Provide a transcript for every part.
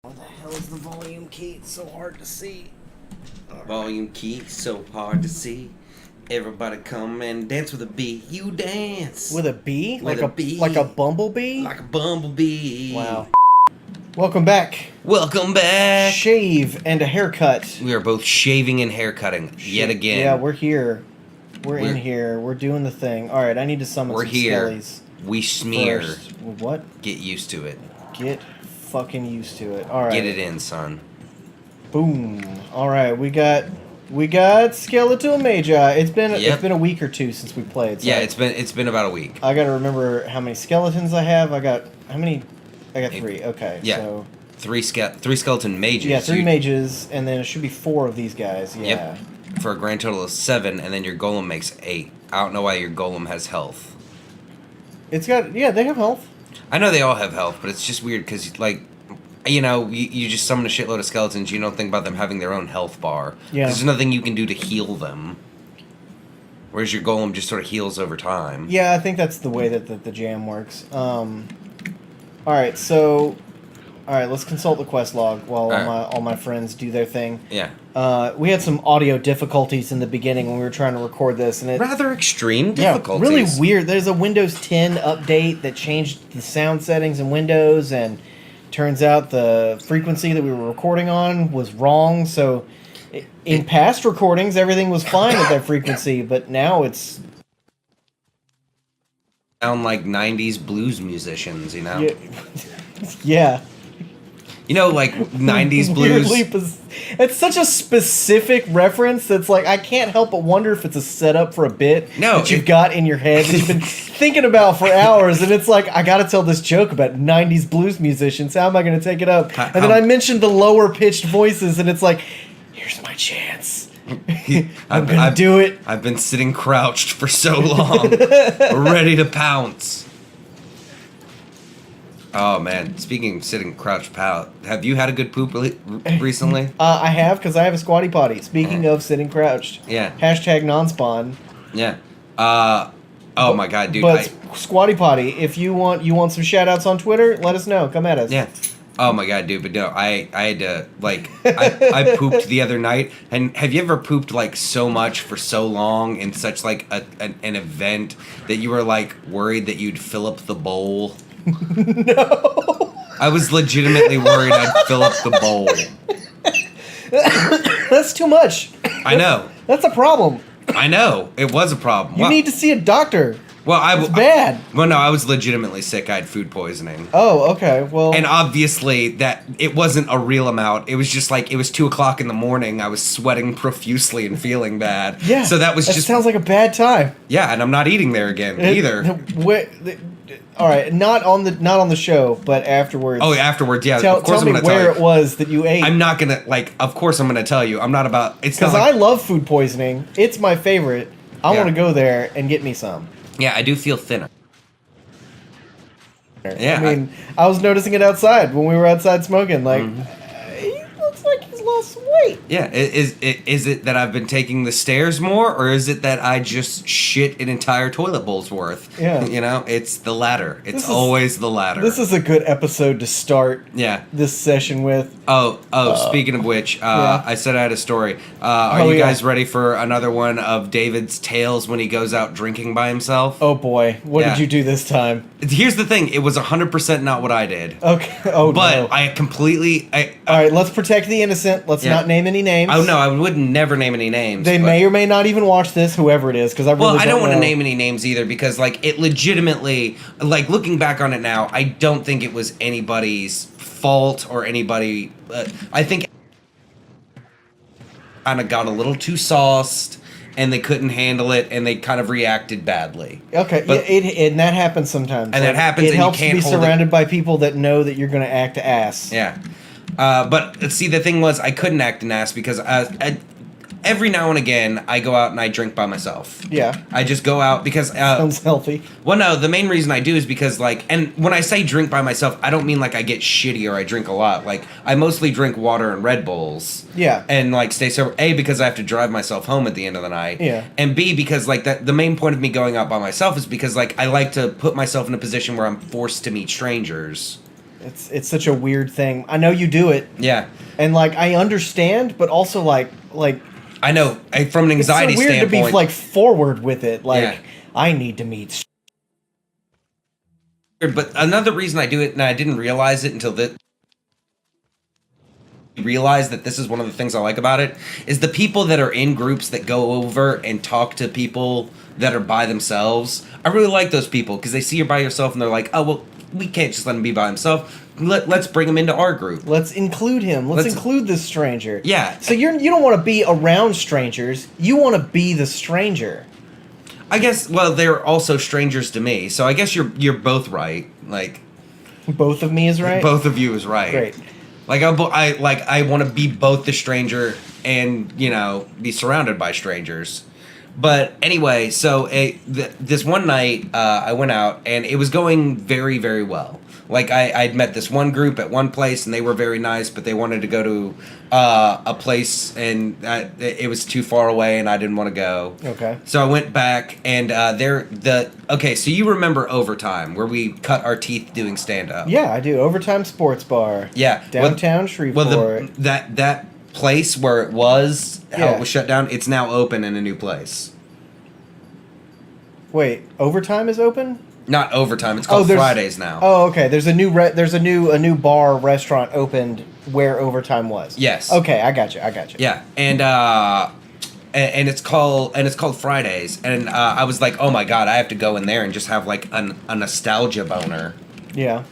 What the hell is the volume key? It's so hard to see. Volume key, so hard to see. Everybody come and dance with a bee. You dance With a bee? With Like a bee. Like a bumblebee? like a bumblebee. Wow. Welcome back. Welcome back. Shave and a haircut. We are both shaving and haircutting yet again. Yeah, we're here. We're in here. We're doing the thing. All right, I need to summon We're some here. skellies We smear. first. What? Get used to it. Get fucking used to it. All right. Get it in, son. Boom. All right, we got Skeletal Magi. It's been a week or two since we played. So Yeah, it's been about a week. I got to remember how many skeletons I have. I got three. Okay. Yeah. So Three skeleton mages. yeah, three mages, and then it should be four of these guys. Yeah. Yep. For a grand total of 7, and then your golem makes 8. I don't know why your golem has health. They have health. I know they all have health, but it's just weird because, like, you just summon a shitload of skeletons, you don't think about them having their own health bar. Yeah. There's nothing you can do to heal them. Whereas your golem just sort of heals over time. Yeah, I think that's the way that the jam works. Alright, so... Alright, let's consult the quest log while all my friends do their thing. Yeah. We had some audio difficulties in the beginning when we were trying to record this, and Rather extreme difficulties. really weird. There's a Windows 10 update that changed the sound settings in Windows, and turns out the frequency that we were recording on was wrong, so in past recordings everything was fine at that frequency, but now it's... Sound like 90s blues musicians, you know? Yeah. Yeah. You know, like 90s blues. It's such a specific reference that's like, I can't help but wonder if it's a setup for a bit that you've got in your head that you've been thinking about for hours, and it's like, I gotta tell this joke about 90s blues musicians. How am I gonna take it up? And then I mentioned the lower pitched voices, and it's like, here's my chance. I'm gonna do it. I've been sitting crouched for so long, ready to pounce. Oh man! Speaking of sitting crouched, pal, have you had a good poop recently? I have, because I have a squatty potty. Speaking of sitting crouched, Yeah. Hashtag non-spawn. Yeah. Oh my god, dude! But squatty potty. If you want some shout outs on Twitter, let us know. Come at us. Yeah. Oh my god, dude! But no, I had to I pooped the other night. And have you ever pooped like so much for so long in such like an event that you were like worried that you'd fill up the bowl? No. I was legitimately worried I'd fill up the bowl. That's too much. I know. That's a problem. I know. It was a problem. You need to see a doctor. Well, It's bad. Well, no, I was legitimately sick. I had food poisoning. Oh, okay. Well, And obviously that it wasn't a real amount. It was just like, it was 2 o'clock in the morning. I was sweating profusely and feeling bad. yeah. So that sounds like a bad time. Yeah, and I'm not eating there again either. All right, not on the show, but afterwards. Oh, afterwards, yeah. Tell of course me I'm gonna tell where you. it was that you ate. I'm not gonna of course I'm gonna tell you. I'm not about. It's not because like, I love food poisoning. It's my favorite. I want to go there and get me some. yeah, I do feel thinner. Yeah, I mean, I was noticing it outside when we were outside smoking. Like, he looks like he's lost some weight. Yeah, is it that I've been taking the stairs more, or is it that I just shit an entire toilet bowl's worth? Yeah. You know, it's the latter. It's always the latter. This is a good episode to start. Yeah. This session with. Speaking of which, yeah. I said I had a story. Are you guys ready for another one of David's tales when he goes out drinking by himself? Oh boy, what did you do this time? Here's the thing: it was 100% not what I did. Okay. Oh but no. I completely. All right, let's protect the innocent. Let's not name any names. Oh no, I would never name any names. They may or may not even watch this, whoever it is, because I really I don't want know. to name any names either, because like it legitimately, like looking back on it now, I don't think it was anybody's fault or anybody. I think kind of got a little too sauced, and they couldn't handle it, and they kind of reacted badly. Okay, But- and that happens sometimes. And that happens, It and you helps can't to be hold it. surrounded by people that know that you're going to act ass. Yeah. But see, the thing was, I couldn't act an ass because every now and again, I go out and I drink by myself. Yeah. I just go out because... Sounds healthy. Well, no, the main reason I do is because, like... And when I say drink by myself, I don't mean, like, I get shitty or I drink a lot. Like, I mostly drink water and Red Bulls. Yeah. And, like, stay sober. A, because I have to drive myself home at the end of the night. Yeah. And B, because, like, the main point of me going out by myself is because, like, I like to put myself in a position where I'm forced to meet strangers. It's such a weird thing. I know you do it. Yeah. And like I understand, but also like I know from an anxiety it's so weird standpoint to be like forward with it. Like Yeah. I need to meet. But another reason I do it, and I didn't realize it until realize that this is one of the things I like about it, is the people that are in groups that go over and talk to people that are by themselves. I really like those people because they see you're by yourself and they're like, oh, well, we can't just let him be by himself. Let's bring him into our group. Let's include him. Let's include this stranger. Yeah. So you don't want to be around strangers. You want to be the stranger. I guess, well, they're also strangers to me. So I guess you're both right. Like, both of me is right? Both of you is right. Great. Like I want to be both the stranger and, you know, be surrounded by strangers. But anyway, so this one night I went out and it was going very, very well. Like I'd met this one group at one place and they were very nice, but they wanted to go to a place and it was too far away and I didn't want to go. Okay. So I went back and okay, so you remember Overtime where we cut our teeth doing stand up? Yeah, I do. Overtime Sports Bar. Yeah. Downtown Shreveport. Well, that place where it was it was shut down, it's now open in a new place. Wait, Overtime is open? Not Overtime. It's called Fridays now. Oh, okay. There's a new bar restaurant opened where Overtime was. Yes. Okay, I got you. Yeah, and it's called Fridays, and I was like, oh my god, I have to go in there and just have like a nostalgia boner. Yeah.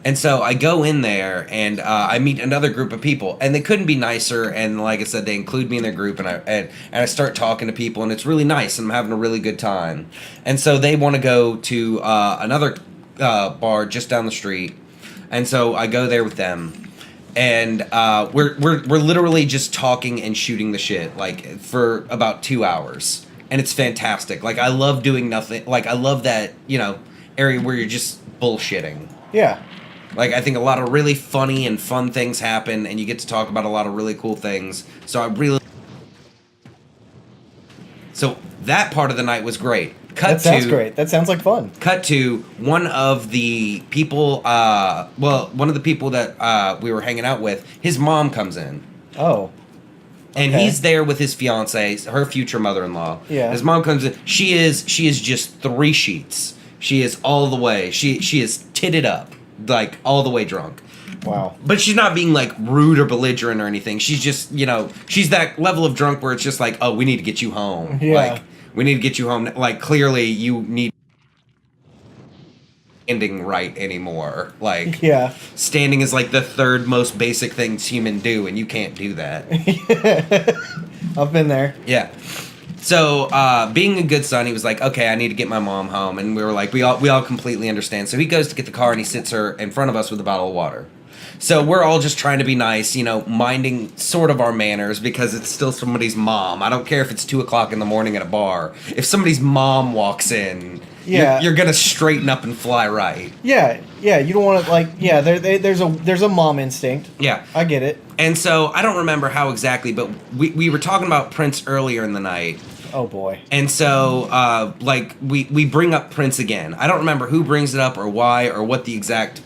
And so I go in there and I meet another group of people, and they couldn't be nicer. And like I said, they include me in their group, and I start talking to people, and it's really nice, and I'm having a really good time. And so they want to go to another bar just down the street, and so I go there with them, and we're literally just talking and shooting the shit like for about 2 hours, and it's fantastic. Like I love doing nothing. Like I love that area where you're just bullshitting. Yeah. Like, I think a lot of really funny and fun things happen, and you get to talk about a lot of really cool things. So that part of the night was great. That sounds great. That sounds like fun. Cut to one of the people, one of the people that we were hanging out with, his mom comes in. Oh. And he's there with his fiancée, her future mother-in-law. Yeah. His mom comes in. She is just 3 sheets. She is all the way. She is titted up. Like, all the way drunk. Wow. But she's not being, like, rude or belligerent or anything. She's just, she's that level of drunk where it's just like, oh, we need to get you home. Yeah. Like, we need to get you home. Like, clearly you need standing right anymore. Like, yeah. Standing is, like, the 3rd most basic things humans do, and you can't do that. I've been there. Yeah. So, being a good son, he was like, okay, I need to get my mom home. And we were like, we all completely understand. So he goes to get the car and he sits her in front of us with a bottle of water. So we're all just trying to be nice, minding sort of our manners because it's still somebody's mom. I don't care if it's 2 o'clock in the morning at a bar. If somebody's mom walks in, you're going to straighten up and fly right. Yeah. Yeah. You don't want to there's a mom instinct. Yeah. I get it. And so I don't remember how exactly, but we were talking about Prince earlier in the night. Oh boy. And so we bring up Prince again. I don't remember who brings it up or why or what the exact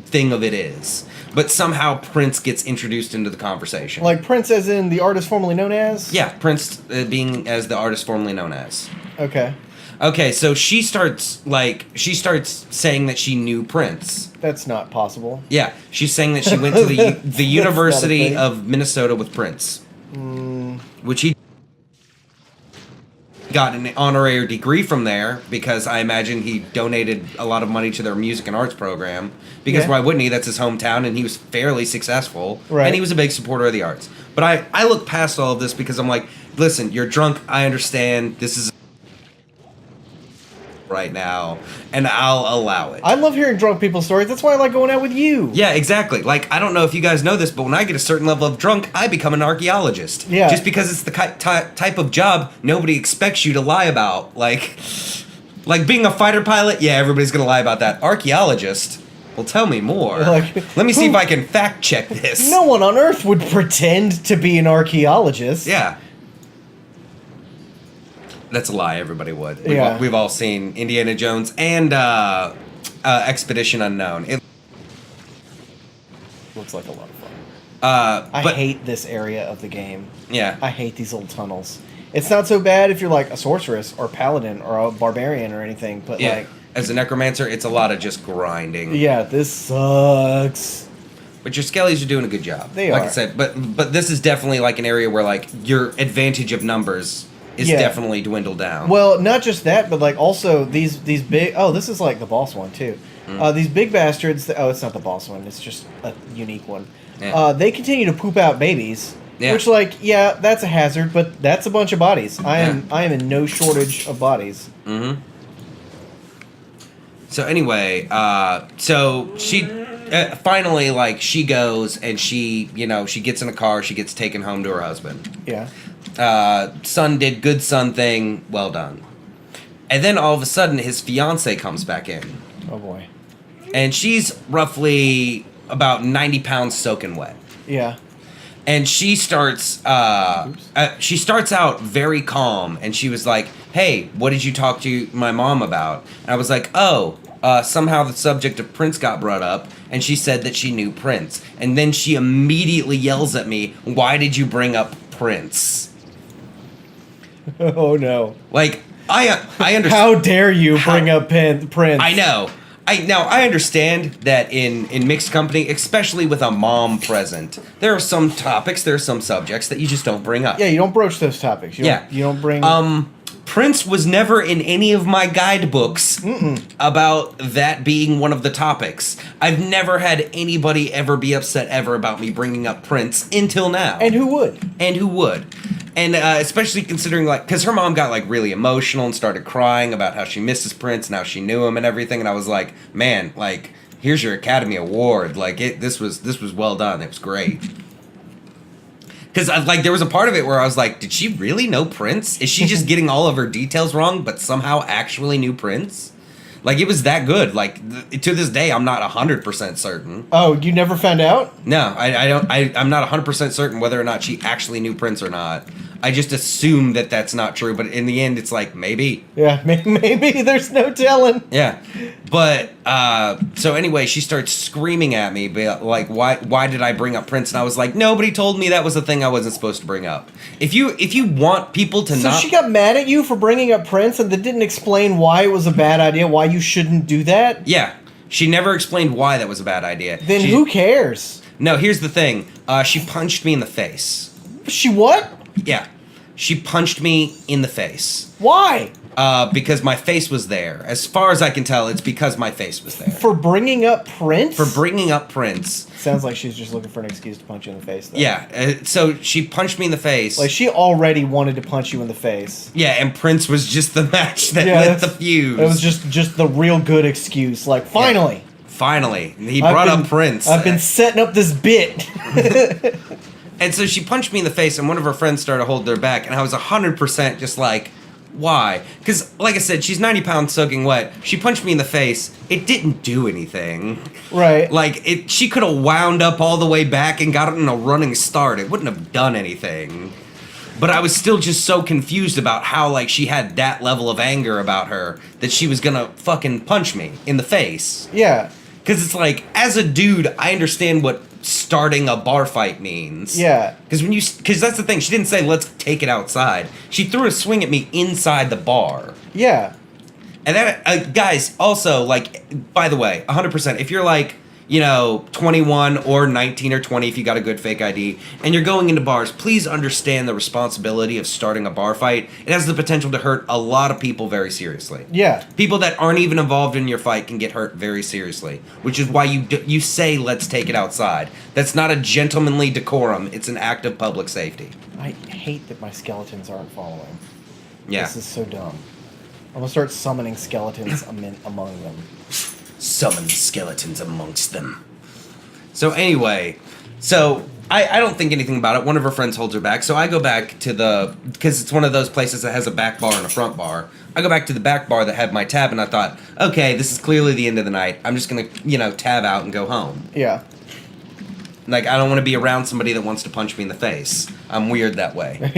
thing of it is. But somehow Prince gets introduced into the conversation. Like Prince as in the artist formerly known as? Yeah, Prince being as the artist formerly known as. Okay. Okay, so she starts saying that she knew Prince. That's not possible. Yeah, she's saying that she went to the University of Minnesota with Prince. Which he got an honorary degree from there because I imagine he donated a lot of money to their music and arts program. Because why wouldn't he? That's his hometown, and he was fairly successful. Right. And he was a big supporter of the arts. But I look past all of this because I'm like, listen, you're drunk. I understand. This is right now, and I'll allow it. I love hearing drunk people's stories. That's why I like going out with you. Yeah, exactly. Like, I don't know if you guys know this, but when I get a certain level of drunk, I become an archaeologist. Yeah. Just because it's the type of job nobody expects you to lie about. Like being a fighter pilot, yeah, everybody's going to lie about that. Archaeologist, well, tell me more. Let me see if I can fact check this. No one on Earth would pretend to be an archaeologist. Yeah. That's a lie. Everybody would. We've all seen Indiana Jones and Expedition Unknown. looks like a lot of fun. I hate this area of the game. Yeah. I hate these little tunnels. It's not so bad if you're like a sorceress or paladin or a barbarian or anything, but like as a necromancer, it's a lot of just grinding. Yeah, this sucks. But your skellies are doing a good job. They like are. I said, but this is definitely like an area where like your advantage of numbers is definitely dwindled down. Well, not just that, but like also these big. Oh, this is like the boss one too. These big bastards. It's not the boss one. It's just a unique one. Yeah. They continue to poop out babies. Yeah. Which, like, that's a hazard, but that's a bunch of bodies. I am in no shortage of bodies. Mm-hmm. So anyway, so she finally, like, she goes and she gets in a car. She gets taken home to her husband. Yeah. Son did good son thing. Well done. And then all of a sudden, his fiance comes back in. Oh boy. And she's roughly about 90 pounds soaking wet. Yeah. And she starts out very calm, and she was like, "Hey, what did you talk to my mom about?" And I was like, "Oh, somehow the subject of Prince got brought up, and she said that she knew Prince." And then she immediately yells at me, "Why did you bring up Prince?" Oh no! Like I understand. How dare you bring up Prince? I know. I understand that in mixed company, especially with a mom present, there are some topics, there are some subjects that you just don't bring up. Yeah, you don't broach those topics. You don't bring. Prince was never in any of my guidebooks about that being one of the topics. I've never had anybody ever be upset ever about me bringing up Prince until now. And who would? And especially considering, like, because her mom got, like, really emotional and started crying about how she misses Prince and how she knew him and everything. And I was like, man, like, here's your Academy Award. Like, this was well done. It was great. Because, like, there was a part of it where I was like, did she really know Prince? Is she just getting all of her details wrong, but somehow actually knew Prince? Like, it was that good. Like, to this day, I'm not 100% certain. Oh, you never found out? No, I'm not 100% certain whether or not she actually knew Prince or not. I just assume that that's not true, but in the end, it's like, maybe. Yeah, maybe. There's no telling. Yeah. But, so anyway, she starts screaming at me, like, why did I bring up Prince? And I was like, nobody told me that was a thing I wasn't supposed to bring up. If you want people to So she got mad at you for bringing up Prince and then didn't explain why it was a bad idea, why you shouldn't do that? Yeah. She never explained why that was a bad idea. Then who cares? No, here's the thing. She punched me in the face. She what? Yeah. She punched me in the face. Why? Because my face was there. As far as I can tell, it's because my face was there. For bringing up Prince? For bringing up Prince. Sounds like she's just looking for an excuse to punch you in the face, though. Yeah, so she punched me in the face. Like, she already wanted to punch you in the face. Yeah, and Prince was just the match that lit the fuse. It was just the real good excuse. Like, finally. Yeah. Finally. He brought up Prince. I've been setting up this bit. And so she punched me in the face, and one of her friends started holding her back, and I was 100% just like, why? Because, like I said, she's 90 pounds soaking wet. She punched me in the face. It didn't do anything. Right. Like, she could have wound up all the way back and got it in a running start. It wouldn't have done anything. But I was still just so confused about how, like, she had that level of anger about her that she was gonna fucking punch me in the face. Yeah. Because it's like, as a dude, I understand what starting a bar fight means. Yeah. Because that's the thing. She didn't say, let's take it outside. She threw a swing at me inside the bar. Yeah. And that, guys, also, like, by the way, 100%, if you're like, 21 or 19 or 20, if you got a good fake ID, and you're going into bars, please understand the responsibility of starting a bar fight. It has the potential to hurt a lot of people very seriously. Yeah. People that aren't even involved in your fight can get hurt very seriously, which is why you say, let's take it outside. That's not a gentlemanly decorum. It's an act of public safety. I hate that my skeletons aren't following. Yeah. This is so dumb. I'm going to start summoning skeletons among them. Summon skeletons amongst them. So anyway, I don't think anything about it. One of her friends holds her back, so I go back to because it's one of those places that has a back bar and a front bar. I go back to the back bar that had my tab, and I thought, okay, this is clearly the end of the night. I'm just gonna, tab out and go home. Yeah. Like, I don't want to be around somebody that wants to punch me in the face. I'm weird that way.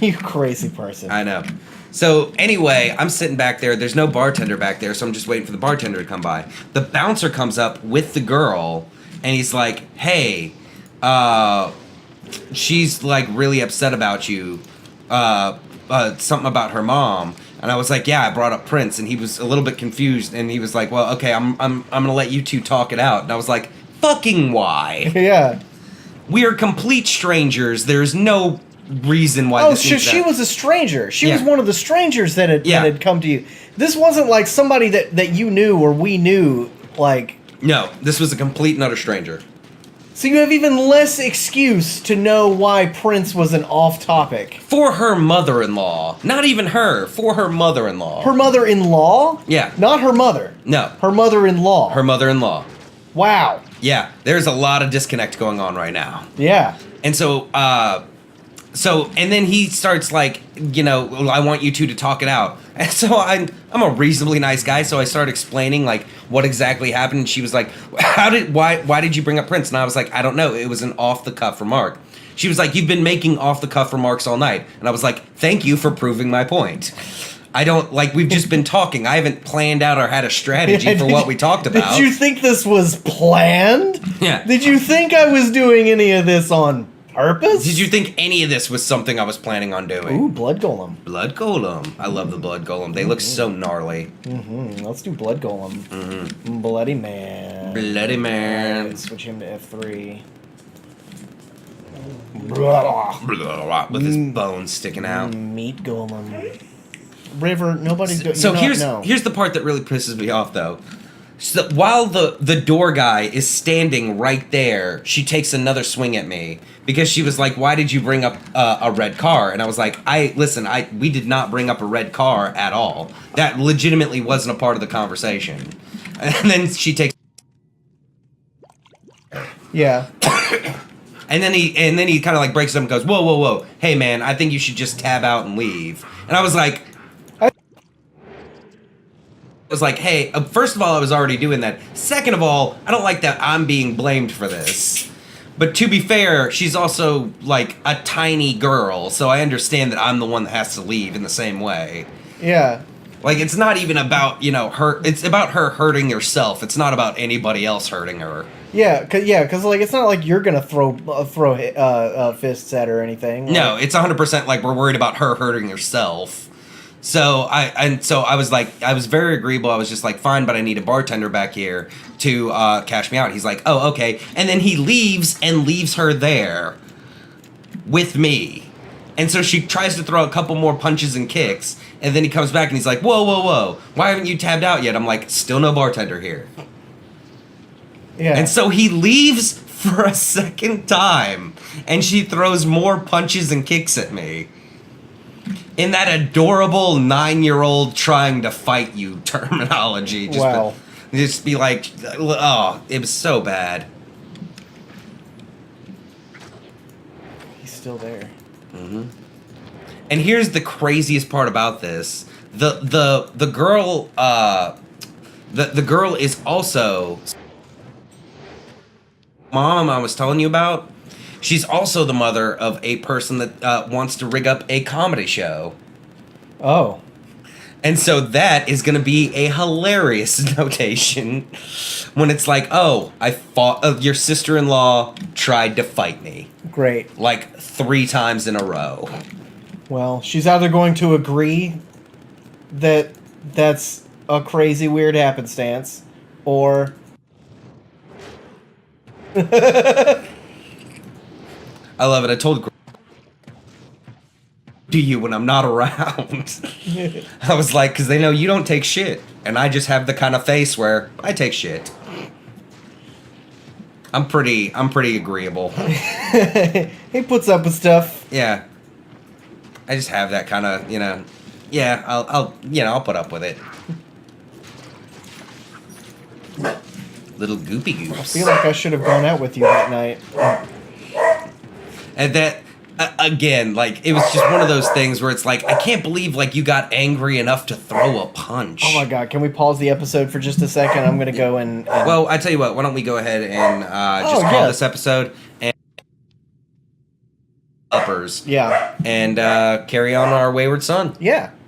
You crazy person. I know. So, anyway, I'm sitting back there. There's no bartender back there, so I'm just waiting for the bartender to come by. The bouncer comes up with the girl, and he's like, hey, she's like really upset about you, something about her mom. And I was like, yeah, I brought up Prince, and he was a little bit confused, and he was like, well, okay, I'm gonna let you two talk it out. And I was like, fucking why? Yeah. We are complete strangers. There's no reason why. Oh, she was a stranger. She was one of the strangers that had come to you. This wasn't like somebody that you knew or we knew. Like, no, this was a complete and utter stranger. So you have even less excuse to know why Prince was an off-topic. For her mother-in-law. Not even her. For her mother-in-law. Her mother-in-law? Yeah. Not her mother. No. Her mother-in-law. Her mother-in-law. Wow. Yeah. There's a lot of disconnect going on right now. Yeah. And so, and then he starts like, I want you two to talk it out. And so I'm a reasonably nice guy, so I start explaining like what exactly happened. And she was like, why did you bring up Prince? And I was like, I don't know. It was an off the cuff remark. She was like, you've been making off the cuff remarks all night. And I was like, thank you for proving my point. We've just been talking. I haven't planned out or had a strategy for what we talked about. Did you think this was planned? Yeah. Did you think I was doing any of this on purpose? Did you think any of this was something I was planning on doing? Ooh, Blood Golem. Blood Golem. I love the Blood Golem. They look so gnarly. Let's do Blood Golem. Bloody Man. Bloody Man. Right, switch him to F3. With his bones sticking out. Meat Golem. River, nobody's... So here's the part that really pisses me off, though. So while the door guy is standing right there, she takes another swing at me because she was like, "Why did you bring up a red car?" And I was like, we did not bring up a red car at all. That legitimately wasn't a part of the conversation." And then she takes, yeah. and then he kind of like breaks it up and goes, "Whoa, hey man, I think you should just tab out and leave." And I was like. Was like, hey, first of all, I was already doing that. Second of all, I don't like that I'm being blamed for this. But to be fair, she's also, like, a tiny girl, so I understand that I'm the one that has to leave in the same way. Yeah. Like, it's not even about, her, it's about her hurting herself. It's not about anybody else hurting her. Yeah, cause like, it's not like you're gonna throw fists at her or anything. No, it's 100% like we're worried about her hurting herself. So I was like, I was very agreeable. I was just like, fine, but I need a bartender back here to cash me out. He's like, oh, okay. And then he leaves and leaves her there with me. And so she tries to throw a couple more punches and kicks. And then he comes back and he's like, whoa. Why haven't you tabbed out yet? I'm like, still no bartender here. Yeah. And so he leaves for a second time. And she throws more punches and kicks at me. In that adorable 9-year-old trying to fight you terminology. Just be like, oh, it was so bad. He's still there. And here's the craziest part about this: the girl, the girl is also mom I was telling you about. She's also the mother of a person that wants to rig up a comedy show. Oh. And so that is going to be a hilarious notation when it's like, oh, I fought, your sister-in-law tried to fight me. Great. Like 3 times in a row. Well, she's either going to agree that that's a crazy, weird happenstance, or... I love it. I told to you when I'm not around. I was like, because they know you don't take shit. And I just have the kind of face where I take shit. I'm pretty agreeable. He puts up with stuff. Yeah. I just have that kind of, yeah, I'll put up with it. Little goopy goops. I feel like I should have gone out with you that night. And that, again, like, it was just one of those things where it's like, I can't believe, like, you got angry enough to throw a punch. Oh, my God. Can we pause the episode for just a second? I'm going to go and... Well, I tell you what. Why don't we go ahead and call this episode and uppers. Yeah. And carry on our wayward son. Yeah.